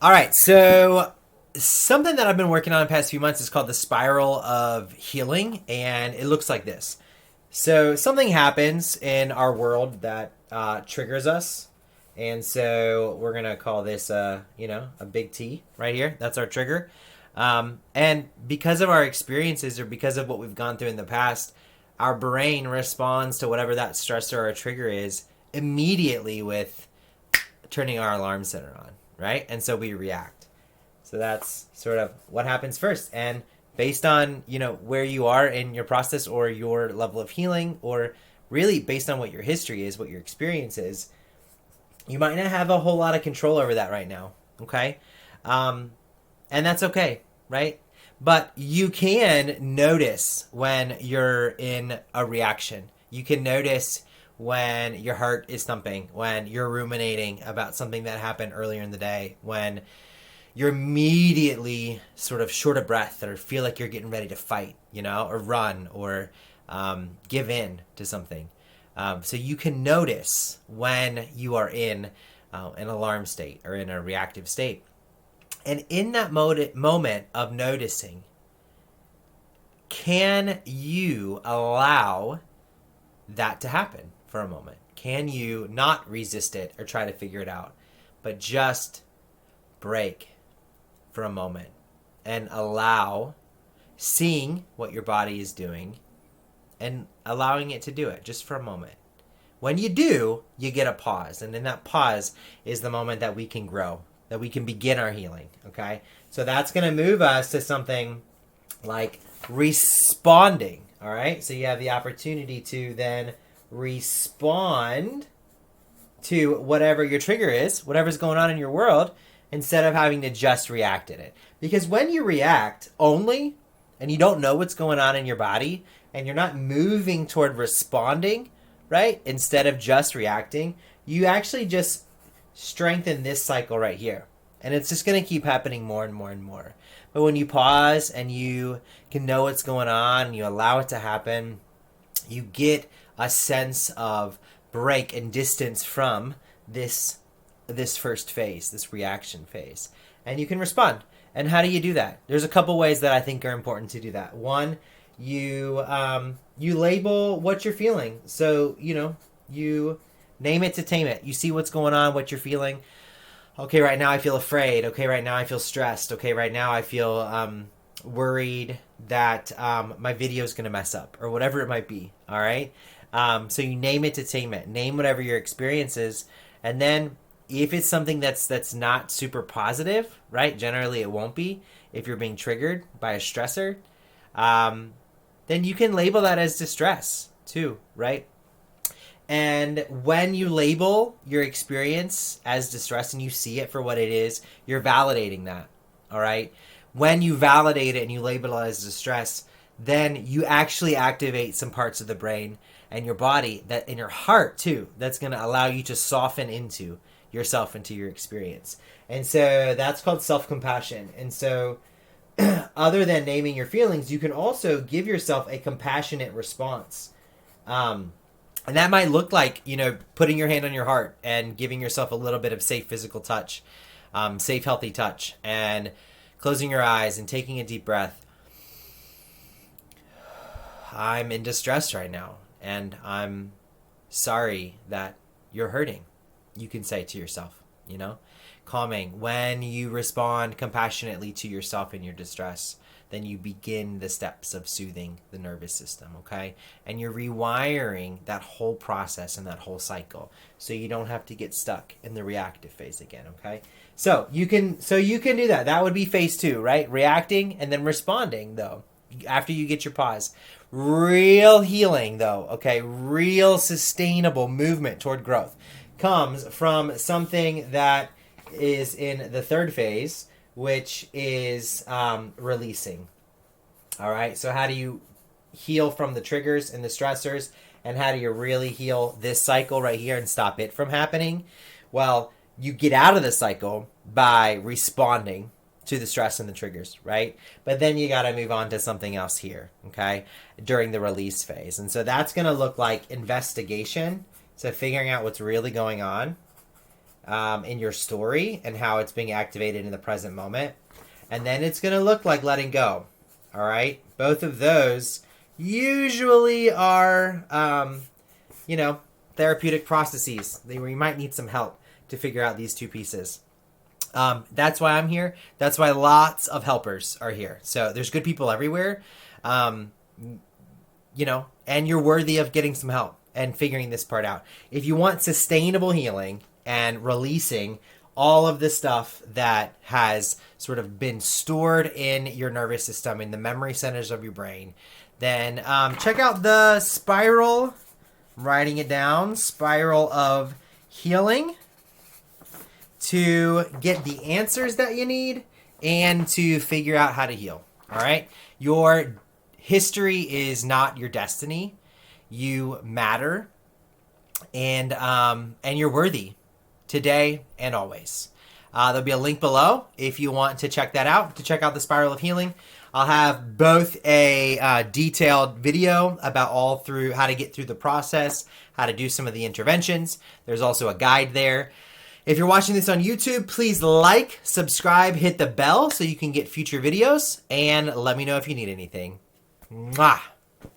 All right, so something that I've been working on the past few months is called the spiral of healing, and it looks like this. So something happens in our world that triggers us, and so we're gonna call this, a big T right here. That's our trigger, and because of our experiences or because of what we've gone through in the past, our brain responds to whatever that stressor or trigger is immediately with turning our alarm center on, right? And so we react. So that's sort of what happens first. And based on, where you are in your process or your level of healing, or really based on what your history is, what your experience is, you might not have a whole lot of control over that right now. Okay. And that's okay, right? But you can notice when you're in a reaction. You can notice when your heart is thumping, when you're ruminating about something that happened earlier in the day, when you're immediately sort of short of breath or feel like you're getting ready to fight, or run or give in to something. So you can notice when you are in an alarm state or in a reactive state. And in that moment of noticing, can you allow that to happen for a moment? Can you not resist it or try to figure it out, but just break for a moment and allow seeing what your body is doing and allowing it to do it just for a moment? When you do, you get a pause. And in that pause is the moment that we can grow, that we can begin our healing. Okay. So that's going to move us to something like responding. All right. So you have the opportunity to then respond to whatever your trigger is, whatever's going on in your world, instead of having to just react in it. Because when you react only and you don't know what's going on in your body and you're not moving toward responding, right, instead of just reacting, you actually just strengthen this cycle right here. And it's just going to keep happening more and more and more. But when you pause and you can know what's going on and you allow it to happen, you get a sense of break and distance from this first phase, this reaction phase. And you can respond. And how do you do that? There's a couple ways that I think are important to do that. One, you label what you're feeling. So, you name it to tame it. You see what's going on, what you're feeling. Okay, right now I feel afraid. Okay, right now I feel stressed. Okay, right now I feel worried that my video is going to mess up or whatever it might be. All right. So you name it to tame it. Name whatever your experience is. And then if it's something that's not super positive, right? Generally it won't be if you're being triggered by a stressor. Then you can label that as distress too, right? And when you label your experience as distress and you see it for what it is, you're validating that, all right? When you validate it and you label it as distress, then you actually activate some parts of the brain and your body, that in your heart too, that's going to allow you to soften into yourself, into your experience. And so that's called self-compassion. And so other than naming your feelings, you can also give yourself a compassionate response. And that might look like, putting your hand on your heart and giving yourself a little bit of safe physical touch, safe, healthy touch, and closing your eyes and taking a deep breath. I'm in distress right now, and I'm sorry that you're hurting. You can say to yourself, calming. When you respond compassionately to yourself in your distress, then you begin the steps of soothing the nervous system, okay? And you're rewiring that whole process and that whole cycle so you don't have to get stuck in the reactive phase again, okay? So you can do that. That would be phase 2, right? Reacting and then responding, though, after you get your pause. Real healing, though, okay? Real sustainable movement toward growth comes from something that is in the third phase, which is releasing. All right, so how do you heal from the triggers and the stressors, and how do you really heal this cycle right here and stop it from happening? Well, you get out of the cycle by responding to the stress and the triggers, right? But then you got to move on to something else here, okay, during the release phase. And so that's going to look like investigation, so figuring out what's really going on, in your story and how it's being activated in the present moment. And then it's going to look like letting go. All right. Both of those usually are, therapeutic processes where you might need some help to figure out these two pieces. That's why I'm here. That's why lots of helpers are here. So there's good people everywhere, and you're worthy of getting some help and figuring this part out. If you want sustainable healing and releasing all of the stuff that has sort of been stored in your nervous system, in the memory centers of your brain, then check out the spiral. I'm writing it down. Spiral of healing, to get the answers that you need and to figure out how to heal. All right? Your history is not your destiny. You matter, and you're worthy today and always. There'll be a link below if you want to check that out, to check out the Spiral of Healing. I'll have both a detailed video about all through how to get through the process, how to do some of the interventions. There's also a guide there. If you're watching this on YouTube, please like, subscribe, hit the bell so you can get future videos, and let me know if you need anything. Mwah!